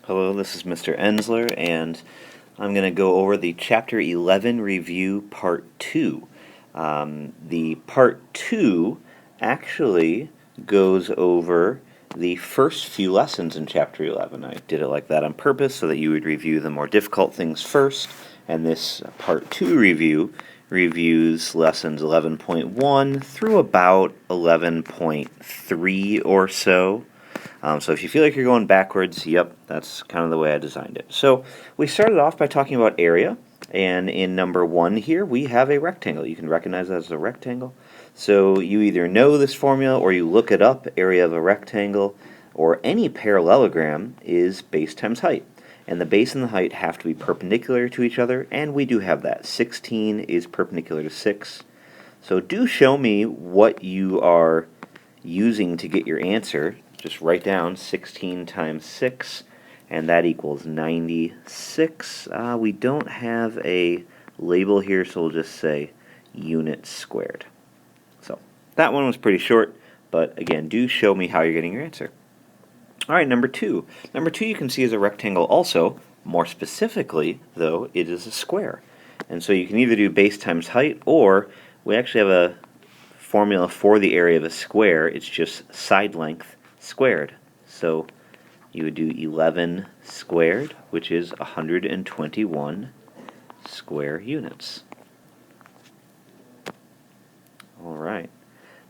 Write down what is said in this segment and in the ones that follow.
Hello, this is Mr. Ensler, and I'm going to go over the Chapter 11 review Part 2. The Part 2 actually goes over the first few lessons in Chapter 11. I did it like that on purpose so that you would review the more difficult things first, and this Part 2 review reviews lessons 11.1 through about 11.3 or so. So if you feel like you're going backwards, yep, that's kind of the way I designed it. So we started off by talking about area, and in number 1 here we have a rectangle. You can recognize that as a rectangle. So you either know this formula or you look it up. Area of a rectangle or any parallelogram is base times height. And the base and the height have to be perpendicular to each other, and we do have that. 16 is perpendicular to 6. So do show me what you are using to get your answer. Just write down 16 times 6, and that equals 96. We don't have a label here, so we'll just say units squared. So that one was pretty short, but again, do show me how you're getting your answer. All right, number 2. Number 2 you can see is a rectangle also. More specifically, though, it is a square. And so you can either do base times height, or we actually have a formula for the area of a square. It's just side length squared. So you would do 11 squared, which is 121 square units. All right.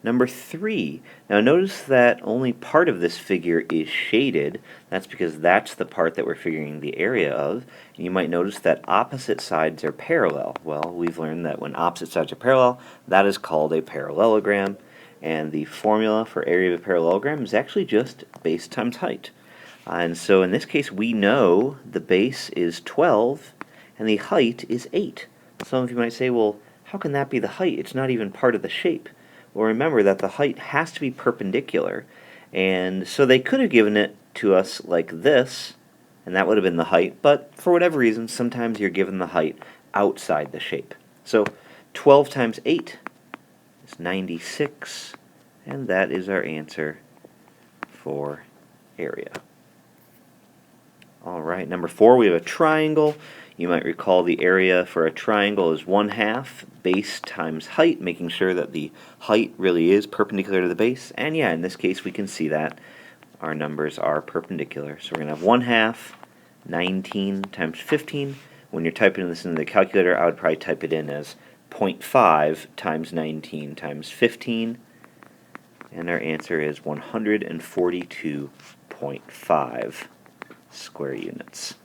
Number 3. Now notice that only part of this figure is shaded. That's because that's the part that we're figuring the area of. And you might notice that opposite sides are parallel. Well, we've learned that when opposite sides are parallel, that is called a parallelogram. And the formula for area of a parallelogram is actually just base times height. And so in this case, we know the base is 12 and the height is 8. Some of you might say, well, how can that be the height? It's not even part of the shape. Well, remember that the height has to be perpendicular. And so they could have given it to us like this, and that would have been the height. But for whatever reason, sometimes you're given the height outside the shape. So 12 times 8 is 96, and that is our answer for area. All right, number 4, we have a triangle. You might recall the area for a triangle is 1/2 base times height, making sure that the height really is perpendicular to the base. And yeah, in this case, we can see that our numbers are perpendicular. So we're going to have 1/2, 19 times 15. When you're typing this into the calculator, I would probably type it in as 0.5 times 19 times 15. And our answer is 142.5 square units.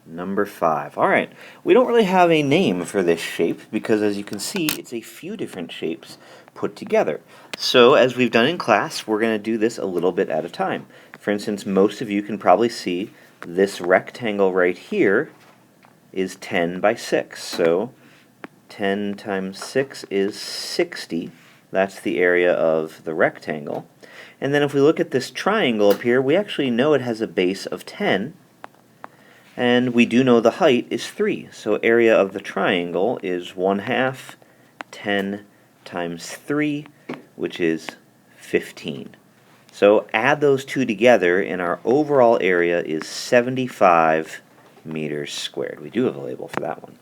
Number 5. All right, we don't really have a name for this shape because, as you can see, it's a few different shapes put together. So as we've done in class, we're going to do this a little bit at a time. For instance, most of you can probably see this rectangle right here is 10 by 6. So 10 times 6 is 60. That's the area of the rectangle. And then if we look at this triangle up here, we actually know it has a base of 10. And we do know the height is 3. So area of the triangle is 1/2 10 times 3, which is 15. So add those two together, and our overall area is 75 meters squared. We do have a label for that one.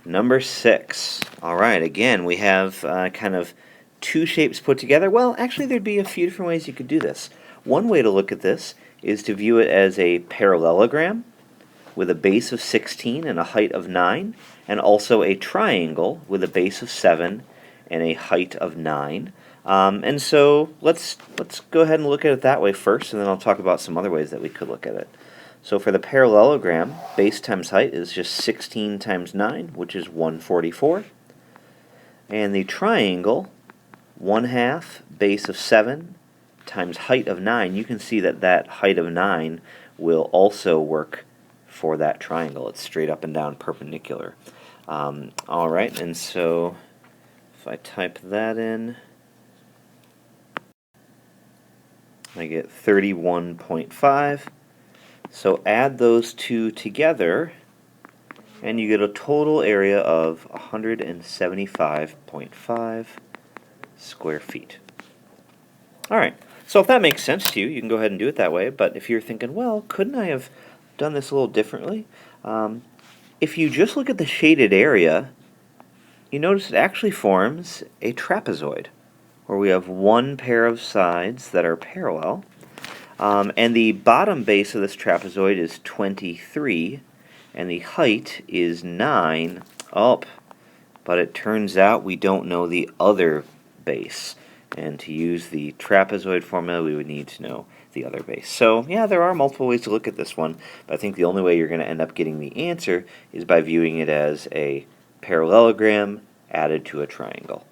Number 6. All right, again, we have kind of two shapes put together. Well, actually, there'd be a few different ways you could do this. One way to look at this is to view it as a parallelogram with a base of 16 and a height of 9, and also a triangle with a base of 7 and a height of 9. And so let's go ahead and look at it that way first, and then I'll talk about some other ways that we could look at it. So for the parallelogram, base times height is just 16 times 9, which is 144. And the triangle, 1/2 base of 7 times height of 9. You can see that that height of 9 will also work for that triangle. It's straight up and down perpendicular. All right, and so if I type that in, I get 31.5. So add those two together, and you get a total area of 175.5 square feet. All right, So if that makes sense to you, you can go ahead and do it that way. But if you're thinking, well, couldn't I have done this a little differently? If you just look at the shaded area, you notice it actually forms a trapezoid, where we have one pair of sides that are parallel. And the bottom base of this trapezoid is 23, and the height is 9 up. But it turns out we don't know the other base. And to use the trapezoid formula, we would need to know the other base. So, yeah, there are multiple ways to look at this one, but I think the only way you're going to end up getting the answer is by viewing it as a parallelogram added to a triangle.